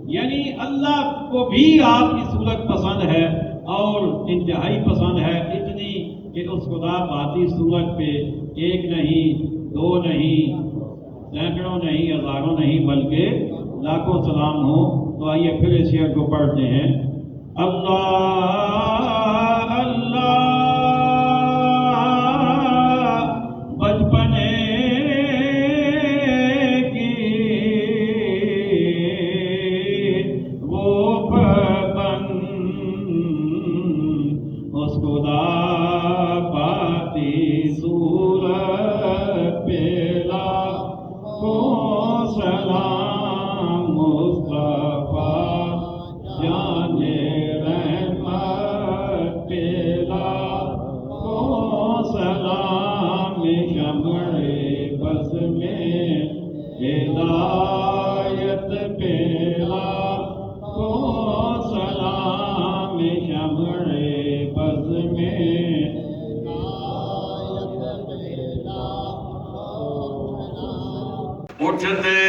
یعنی اللہ کو بھی آپ کی صورت پسند ہے اور انتہائی پسند ہے، اتنی کہ اس خدا باتی صورت پہ ایک نہیں، دو نہیں، سینکڑوں نہیں، ہزاروں نہیں، بلکہ لاکھوں سلام ہو۔ تو آئیے پھر اس شعر کو پڑھتے ہیں۔ اللہ اللہ بچپنے کی وہ پابند اس خدا باتی صورت پہ لاکھوں سلام مصطفیٰ جان رحمت پہ لاکھوں سلام شمع بز میں ہدایت پہ لاکھوں سلام شمع بز میں اٹھتے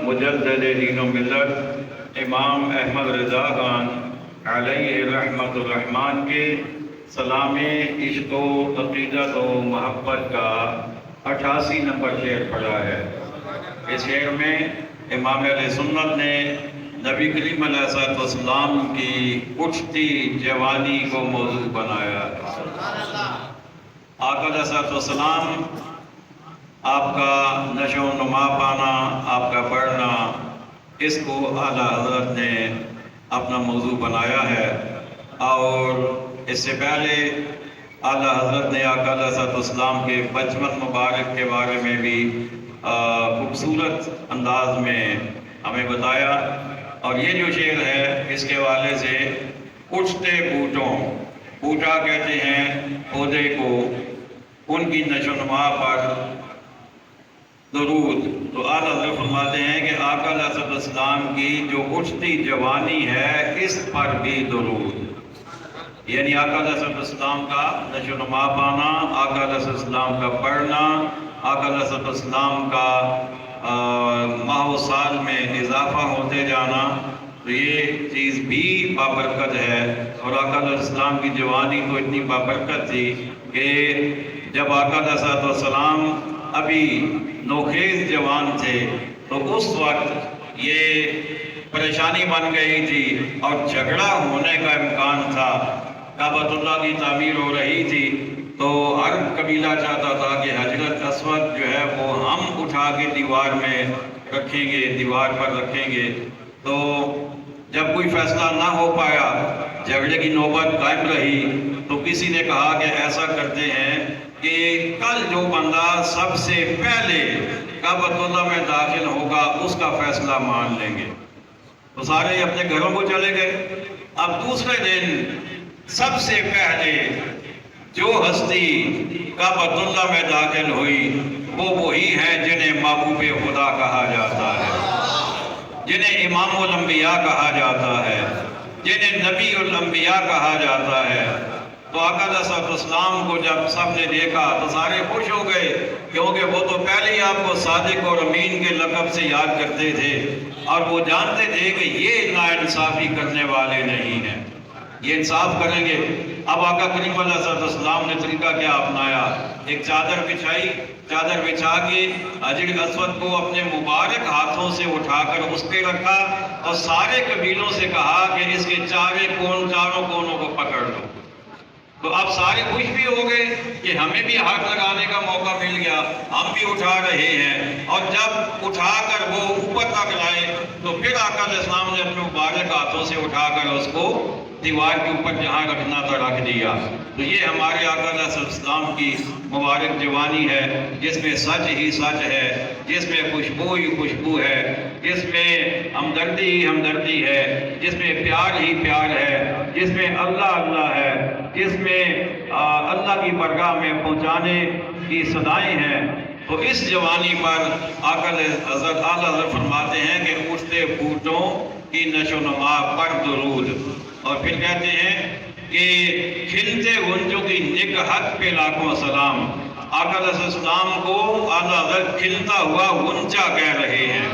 مجدد دین و ملت امام احمد رضا خان علیہ رحمت الرحمن کے سلام عشق و عقیدت و محبت کا 88 نمبر شعر پڑھا ہے۔ اس شعر میں امام علیہ سنت نے نبی کریم علیہ السلام کی اٹھتی جوانی کو موضوع بنایا۔ آقا علیہ السلام آپ کا نشو و نما پانا، آپ کا بڑھنا، اس کو اعلیٰ حضرت نے اپنا موضوع بنایا ہے۔ اور اس سے پہلے اعلیٰ حضرت نے آقا علیہ السلام کے بچپن مبارک کے بارے میں بھی خوبصورت انداز میں ہمیں بتایا۔ اور یہ جو شعر ہے اس کے حوالے سے اٹھتے بوٹوں، بوٹا کہتے ہیں پودے کو، ان کی نشو و نما پر درود۔ تو اعلیٰ حضرت فرماتے ہیں کہ آقا علیہ السلام کی جو اٹھتی جوانی ہے اس پر بھی درود، یعنی آقا علیہ السلام کا نشو و نما پانا، آقا علیہ السلام کا پڑھنا، آقا علیہ السلام کا ماہ و سال میں اضافہ ہوتے جانا، تو یہ چیز بھی بابرکت ہے۔ اور آقا علیہ السلام کی جوانی تو اتنی بابرکت تھی کہ جب آقا علیہ السلام ابھی نوخیز جوان تھے تو اس وقت یہ پریشانی بن گئی تھی اور جھگڑا ہونے کا امکان تھا۔ کعبۃ اللہ کی تعمیر ہو رہی تھی تو ہر قبیلہ چاہتا تھا کہ حجرت اسود جو ہے وہ ہم اٹھا کے دیوار میں رکھیں گے، دیوار پر رکھیں گے۔ تو جب کوئی فیصلہ نہ ہو پایا، جھگڑے کی نوبت قائم رہی، تو کسی نے کہا کہ ایسا کرتے ہیں کہ کل جو بندہ سب سے پہلے کعبۃ اللہ میں داخل ہوگا اس کا فیصلہ مان لیں گے۔ تو سارے اپنے گھروں کو چلے گئے۔ اب دوسرے دن سب سے پہلے جو ہستی کعبۃ اللہ میں داخل ہوئی وہ وہی ہیں جنہیں محبوب خدا کہا جاتا ہے، جنہیں امام الانبیاء کہا جاتا ہے، جنہیں نبی الانبیاء کہا جاتا ہے۔ تو آقا علیہ السلام کو جب سب نے دیکھا تو سارے خوش ہو گئے، کیونکہ وہ تو پہلے ہی آپ کو صادق اور امین کے لقب سے یاد کرتے تھے اور وہ جانتے تھے کہ یہ ناانصافی کرنے والے نہیں ہیں۔ یہ انصاف کریں گے۔ اب آقا کریم علیہ السلام نے طریقہ کیا اپنایا؟ ایک چادر بچھائی، چادر بچھا کے حجر اسود کو اپنے مبارک ہاتھوں سے اٹھا کر اس پہ رکھا اور سارے قبیلوں سے کہا کہ اس کے چاروں کونوں کو پکڑ لو۔ تو اب سارے خوش بھی ہو گئے کہ ہمیں بھی ہاتھ لگانے کا موقع مل گیا، ہم بھی اٹھا رہے ہیں۔ اور جب اٹھا کر وہ اوپر تک لائے تو پھر آقا علیہ السلام نے اپنے مبارک ہاتھوں سے اٹھا کر اس کو دیوار کے اوپر جہاں رکھنا تھا رکھ دیا۔ تو یہ ہمارے آقا علیہ السلام کی مبارک جوانی ہے، جس میں سچ ہی سچ ہے، جس میں خوشبو ہی خوشبو ہے، جس میں ہمدردی ہی ہمدردی ہے، جس میں پیار ہی پیار ہے، جس میں اللہ اللہ ہے، جس میں اللہ کی برگاہ میں پہنچانے کی صدائیں ہیں۔ تو اس جوانی پر آقا حضرت اعلیٰ فرماتے ہیں کہ اٹھتے بوٹوں کی نشو و نما پر درود، اور پھر کہتے ہیں کہ کھلتے غنچوں کی نکہت پہ لاکھوں سلام۔ آقا علیہ السلام کو اعلیٰ حضرت کھلتا ہوا غنچہ کہہ رہے ہیں،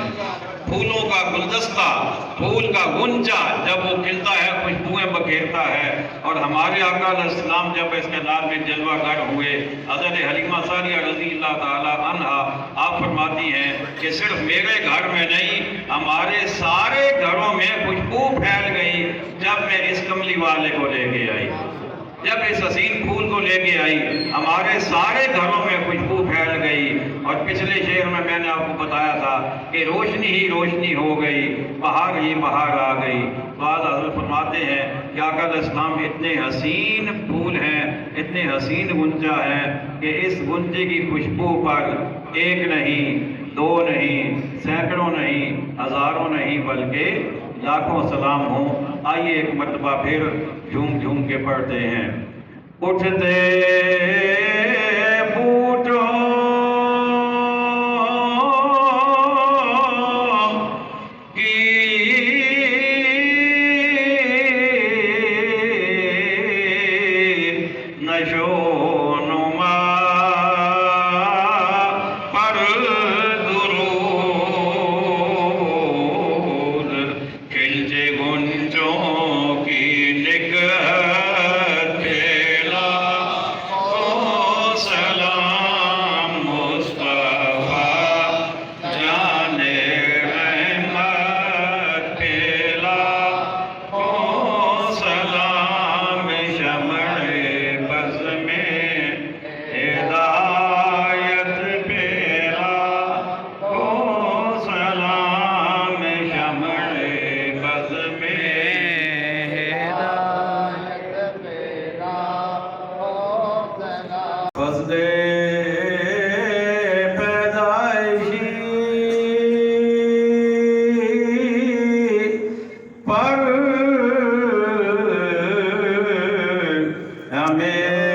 پھولوں کا گلدستہ، پھول کا غنچہ جب وہ کھلتا ہے خوشبوئیں بکھیرتا ہے۔ اور ہمارے آقا علیہ السلام جب اس میدان میں جلوہ گر ہوئے، حضرت حلیمہ سعدیہ رضی اللہ تعالی عنہا آپ فرماتی ہیں کہ صرف میرے گھر میں نہیں، ہمارے سارے گھروں میں خوشبو پھیل گئی جب میں اس کملی والے کو لے کے آئی، جب اس حسین پھول کو لے کے آئی ہمارے سارے گھروں میں خوشبو پھیل گئی۔ اور پچھلے شعر میں نے آپ کو بتایا تھا کہ روشنی ہی روشنی ہو گئی، بہار ہی بہار آ گئی۔ تو حضرت فرماتے ہیں کہ آقا علیہ السلام اتنے حسین پھول ہیں، اتنے حسین غنچہ ہیں کہ اس غنچے کی خوشبو پر ایک نہیں، دو نہیں، سینکڑوں نہیں، ہزاروں نہیں، بلکہ لاکھوں سلام ہوں۔ آئیے ایک مرتبہ پھر جھوم جھوم کے پڑھتے ہیں۔ اٹھتے بوٹوں کی نشو و نما پر درود، کھلتے غنچوں کی نکہت پہ لاکھوں سلام، مصطفیٰ جان رحمت پہ لاکھوں سلام، شمع بز میں ہدایت پہ لاکھوں سلام، شمع بز میں فضل پیدائشی پر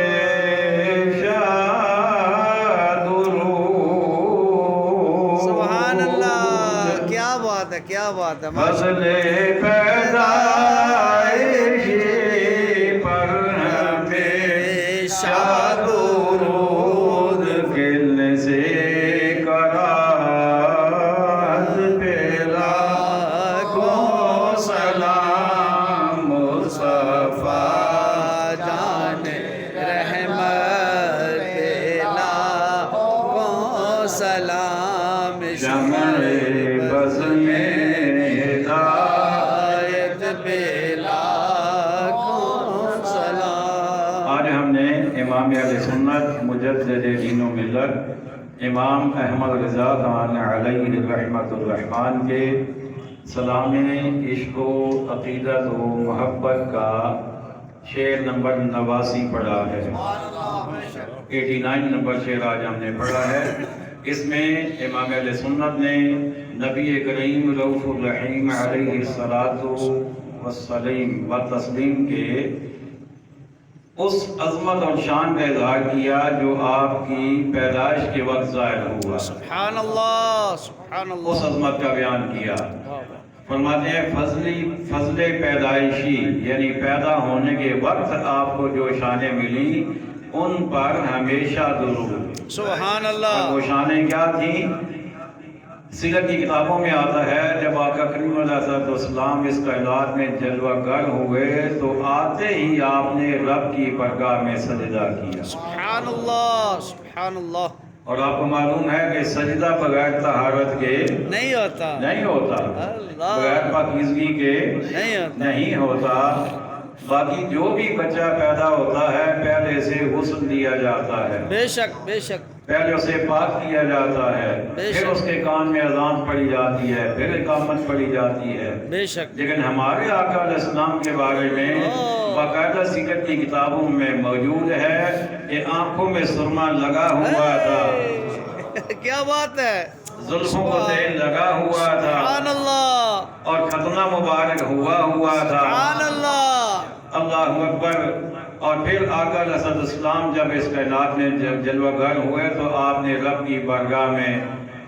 ہمیشہ درود۔ سبحان اللہ، کیا بات ہے، کیا بات ہے، فضل پیدائشی پر ہمیشہ درود، کھلنے سے کرات پہ لاکھوں سلام، مصطفیٰ جان رحمت پہ لاکھوں سلام، شمع بز میں ہدایت پہ لاکھوں سلام۔ آج ہم نے امام اہل سنت مجدد دین و ملت امام احمد رضا خان علیہ رحمۃ الرحمن کے سلام عشق و عقیدت و محبت کا شعر نمبر 89 پڑھا ہے، 89 نمبر شعر آج ہم نے پڑھا ہے۔ اس میں امام اہل سنت نے نبی کریم رؤوف الرحیم علیہ الصلاۃ والسلام و تسلیم کے اس عظمت اور شان کا اظہار کیا جو آپ کی پیدائش کے وقت ظاہر ہوا، سبحان اللہ، سبحان اس اللہ۔ عظمت کا بیان کیا۔ فرماتے ہیں فضل پیدائشی یعنی پیدا ہونے کے وقت آپ کو جو شانیں ملی ان پر ہمیشہ درود۔ سبحان اور اللہ، وہ شانیں کیا تھیں؟ سیرت کی کتابوں میں آتا ہے جب آقا کریم علیہ السلام اس کائنات میں جلوہ گر ہوئے تو آتے ہی آپ نے رب کی بارگاہ میں سجدہ کیا. سبحان اللہ سبحان اللہ. اور آپ کو معلوم ہے کہ سجدہ بغیر طہارت کے نہیں ہوتا. نہیں ہوتا، اللہ. بغیر پاکیزگی کے نہیں ہوتا. نہیں ہوتا. باقی جو بھی بچہ پیدا ہوتا ہے پہلے سے غسل دیا جاتا ہے، بے شک بے شک. پہلے اسے پاک کیا جاتا ہے، بے پھر شک. اس کے کان میں اذان پڑھی جاتی ہے، پھر اقامت پڑھی جاتی ہے. بے شک. لیکن ہمارے آقا علیہ السلام کے بارے میں باقاعدہ سیرت کی کتابوں میں موجود ہے کہ آنکھوں میں سرما لگا ہوا تھا، کیا بات ہے. زلفوں کو تیل لگا ہوا تھا، سبحان اللہ اور ختنہ مبارک ہوا تھا. سبحان اللہ. اللہ اکبر. اور پھر آقا علیہ السلام جب اس کائنات میں جلوہ گر ہوئے تو آپ نے رب کی بارگاہ میں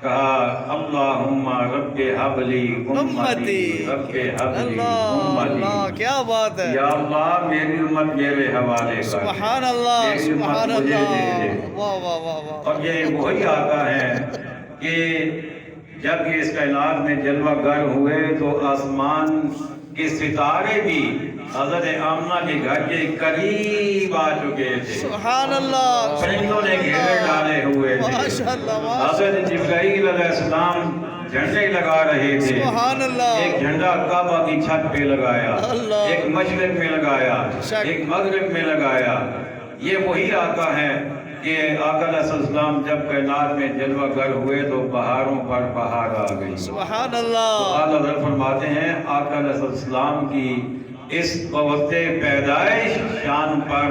کہا اللہم رب حبلی امتی، رب حبلی اللہ اللہ. امتی. کیا بات ہے. یا اللہ میری امت میرے حوالے کر، سبحان اللہ میری امت سبحان مجھے اللہ. دے دے. واہ واہ واہ واہ. اور یہ وہی آقا ہے کہ جب یہ اس کائنات میں جلوہ گر ہوئے تو آسمان کے ستارے بھی حضرت آمنہ کے گھر کے قریب آ چکے تھے، سبحان اللہ. پرندوں نے گھیرے ڈالے ہوئے تھے. ماشاء اللہ حضرت جبرائیل علیہ السلام جھنڈے لگا رہے تھے. سبحان اللہ. ایک جھنڈا کعبہ کی چھت پہ لگایا، اللہ. ایک مشرق میں لگایا، شک. ایک مغرب میں لگایا. یہ وہی آقا ہے کہ آقا علیہ السلام جب کائنات میں جلوہ گر ہوئے تو بہاروں پر بہار آ گئی. سبحان تو اللہ. اعلیٰ حضرت فرماتے ہیں آقا علیہ السلام کی اس وقت پیدائش شان پر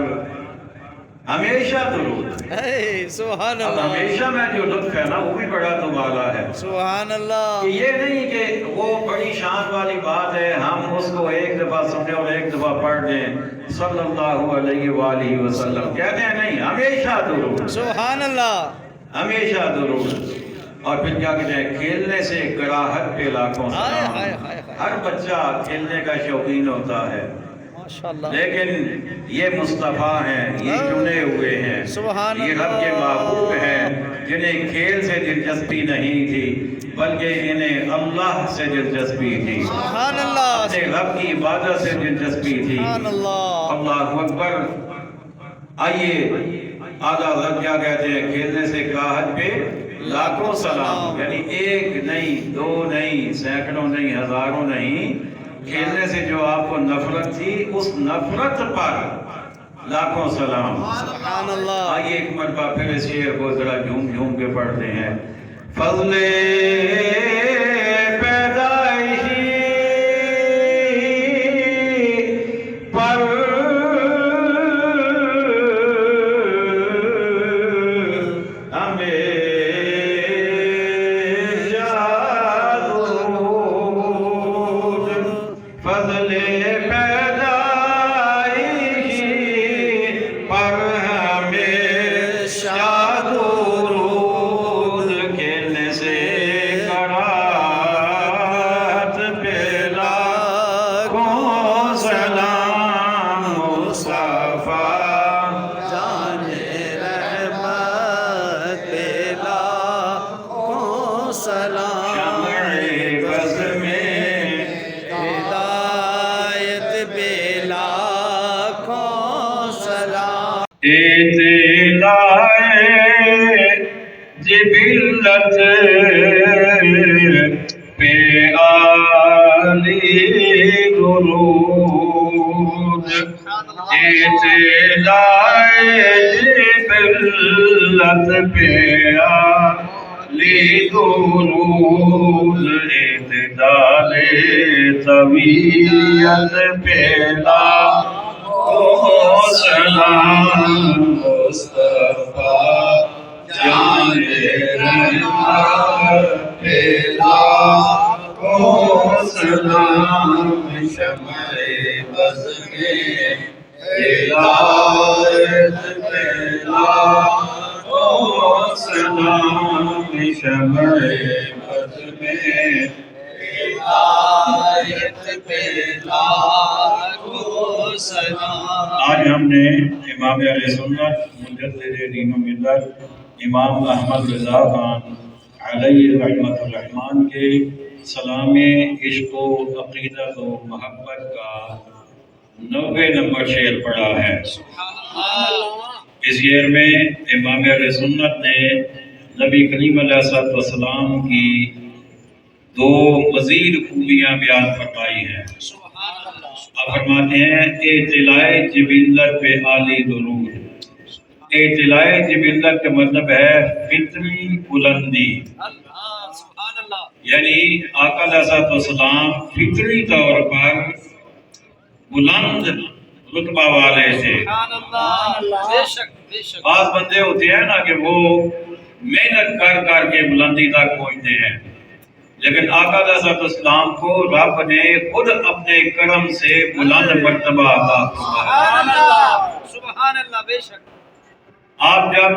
ہمیشہ درود. اے سبحان اب اللہ ہمیشہ میں جو لطف ہے نا وہ بھی بڑا دوبالا ہے سبحان اللہ. کہ یہ نہیں کہ وہ بڑی شان والی بات ہے ہم اس کو ایک دفعہ سنیں اور ایک دفعہ پڑھ دیں صلی اللہ علیہ وآلہ وسلم کہتے ہیں، نہیں، ہمیشہ درود، سبحان اللہ. ہمیشہ درود. اور پھر کیا کہتے ہیں، کھیلنے سے کراہت پہ لاکھوں ہائے سلام. ہائے ہائے ہائے. ہر بچہ کھیلنے کا شوقین ہوتا ہے، ماشاء اللہ. لیکن یہ مصطفیٰ ہیں، یہ چنے ہوئے ہیں، سبحان یہ رب کے اللہ. محبوب ہیں جنہیں کھیل سے دلچسپی نہیں تھی بلکہ انہیں اللہ سے دلچسپی تھی، سبحان اللہ اپنے رب کی عبادت سے دلچسپی تھی. سبحان اللہ. اللہ اکبر. آئیے اعلیٰ حضرت کیا کہتے ہیں، کھیلنے سے کراہت پہ لاکھوں سلام. یعنی ایک نہیں، دو نہیں، سینکڑوں نہیں، ہزاروں نہیں، کھیلنے سے جو آپ کو نفرت تھی اس نفرت پر لاکھوں سلام. سبحان اللہ. آئیے ایک مرتبہ پھر اس شعر کو ذرا جھوم جھوم کے پڑھتے ہیں. فضل پیدائشی پر جبلت پہ عالی درود، اطلاع جبلت پہ عالی درود، اعتدال طبیعت پہ لاکھوں سلام. مصطفیٰ جان رحمت پہ لاکھوں سلام. شمع بز میں ہدایت پہ لاکھوں سلام. شمع بز میں ہدایت پہ لاکھوں سلام. آج ہم نے امام اہل سنت مجدد دین و ملت امام احمد رضا خان علیہ رحمت الرحمن کے سلام عشق و عقیدت و محبت کا 90 نمبر شعر پڑھا ہے۔ اس شعر میں امام اہل سنت نے نبی کریم علیہ السلام کی 2 مزید خوبیاں بیان فرمائی ہیں۔ آپ فرماتے ہیں اطلاع جبلت پہ عالی درود۔ اطلاع جبلت کا مطلب ہے فطری بلندی، یعنی آقا علیہ السلام فطری طور پر بلند رتبہ والے تھے۔ بعض بندے ہوتے ہیں نا کہ وہ محنت کر کر کے بلندی تک پہنچتے ہیں، لیکن آقا علیہ السلام کو رب نے خود اپنے کرم سے بلند مرتبہ عطا فرمایا۔ سبحان اللہ، بے شک۔ آپ جب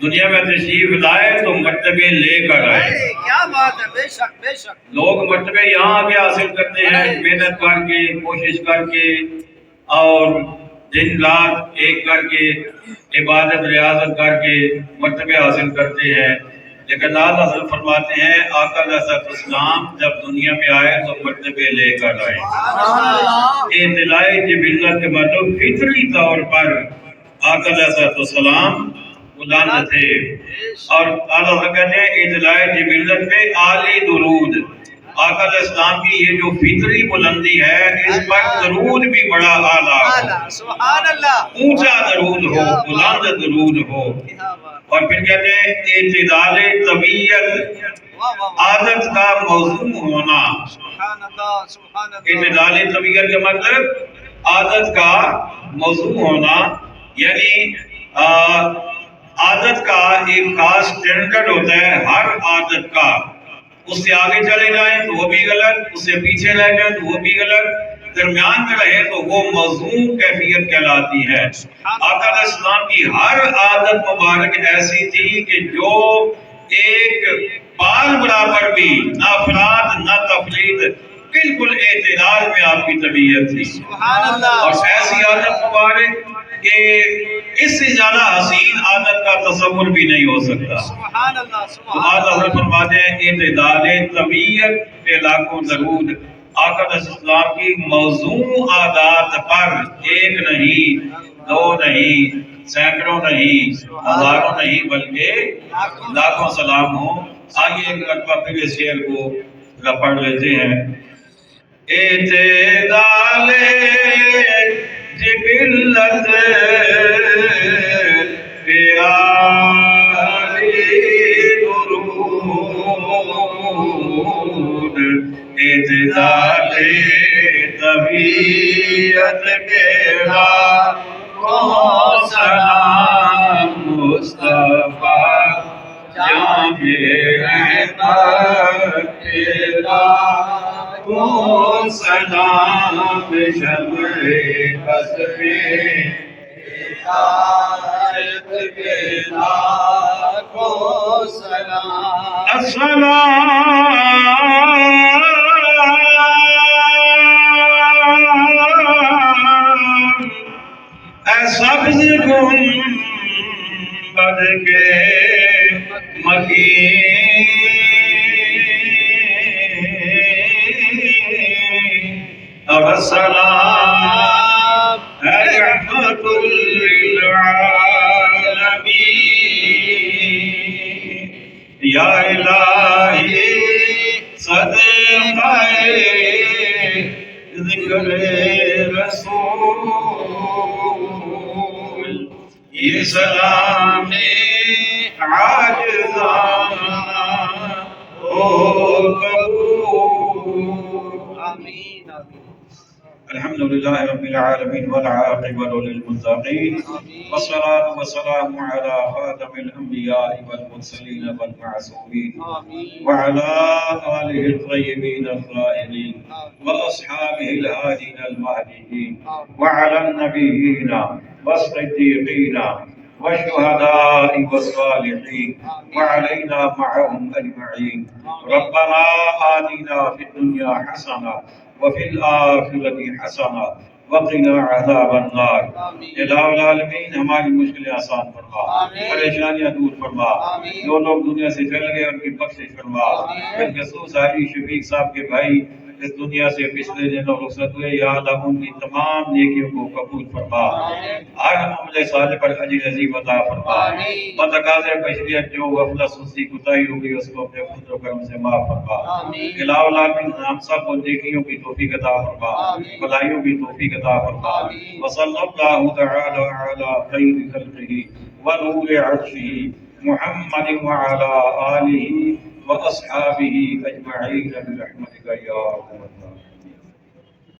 دنیا میں تشریف لائے تو مرتبے لے کر آئے۔ کیا بات ہے، بے شک بے شک۔ لوگ مرتبے یہاں آگے حاصل کرتے ہیں محنت کر کے، کوشش کر کے اور دن رات ایک کر کے عبادت ریاضت کر کے مرتبے حاصل کرتے ہیں، لیکن اللہ حضرت فرماتے ہیں آقا علیہ السلام جب دنیا میں آئے تو مرتبے لے کر آئے۔ اطلاع جبلت کے مطلب فطری طور پر آقا علیہ السلام بلند تھے، اور اللہ کہتے ہیں اطلاع جبلت پہ عالی درود۔ آقا علیہ السلام کی یہ جو فطری بلندی ہے اس پر درود بھی بڑا اعلیٰ ہو، سبحان اللہ، اونچا درود ہو، بلند درود ہو۔ اور پھر کہتے ہیں اعتدال طبیعت، عادت کا موضوع ہونا۔ سبحان اللہ، سبحان اللہ۔ اعتدال طبیعت کا مطلب عادت کا موضوع ہونا، یعنی عادت کا ایک خاص سٹینڈرڈ ہوتا ہے ہر عادت کا، اس سے آگے چلے جائیں تو وہ بھی غلط، اس سے پیچھے رہ جائیں تو وہ بھی غلط، درمیان میں رہے تو وہ موضوع کیفیت کہلاتی ہے۔ آقا علیہ السلام کی ہر عادت مبارک ایسی تھی کہ جو ایک بال برابر بھی نہ افراط نہ تفریط، بالکل اعتدال میں آپ کی طبیعت تھی۔ سبحان اللہ۔ اور ایسی عادت مبارک کہ اس سے زیادہ حسین عادت کا تصور بھی نہیں ہو سکتا۔ سبحان اللہ، تو سبحان آج اللہ۔ حضرت فرماتے ہیں اعتدال طبیعت پہ لاکھوں درود۔ آقا علیہ السلام کی موضوع عادات پر ایک نہیں، 2 نہیں، سینکڑوں نہیں، ہزاروں نہیں، بلکہ لاکھوں سلام ہوں۔ آئیے ایک مرتبہ پھر اس شعر کو پڑھ لیتے ہیں۔ اعتدال جبلت پہ عالی درود، اعتدال طبیعت پہ لاکھوں سلام، مصطفیٰ جان رحمت پہ لاکھوں سلام، شمع قصب ہدایت پہ لاکھوں سلام۔ اے سبز گنبد کے مکین، اور السلام اے رحمت للعالمین، یا الہی صدقہ ذکر رسول، یہ سلام عاجزانہ ہو قبول۔ آمین آمین۔ الحمدللہ رب العالمین والعاقبۃ للمتقین، والصلاة والسلام علی خاتم الانبیاء والمرسلین والمعصومین، وعلى آلہ الطیبین الطاہرین واصحابہ الہادین المہدیین، وعلى النبیین والصدیقین والشهداء والصالحين وعلينا معهم أجمعين. ربنا آتنا في الدنيا حسنة وفي الآخرة حسنة وقنا عذاب النار آمین۔ الہ العالمین ہماری مشکلیں آسان فرما، آمین۔ پریشانیاں دور فرما، آمین۔ جو لوگ دنیا سے چل گئے ان کی بخشش فرما، آمین۔ بالخصوص حاجی شفیق صاحب کے بھائی اس دنیا سے پچھلے دنوں رخصت ہوئے، یا اللہ ان کی تمام نیکیوں کو قبول فرما، آمین۔ ہر عمل صالح پر اجر عظیم عطا فرما، آمین۔ بتقاضے بشریت جو غفلت سستی کوتاہی ہو گئی اس کو اپنے فضل و کرم سے معاف فرما، آمین۔ الہ العالمین ہم سب کو نیکیوں کی توفیق عطا فرما، آمین۔ بھلائیوں کی توفیق عطا فرما، آمین۔ وصلی اللہ تعالی علی خیر خلقہ ونور عرشہ محمد وعلی آلہ واصحابہ اجمعین برحمتک یا ارحم الراحمین۔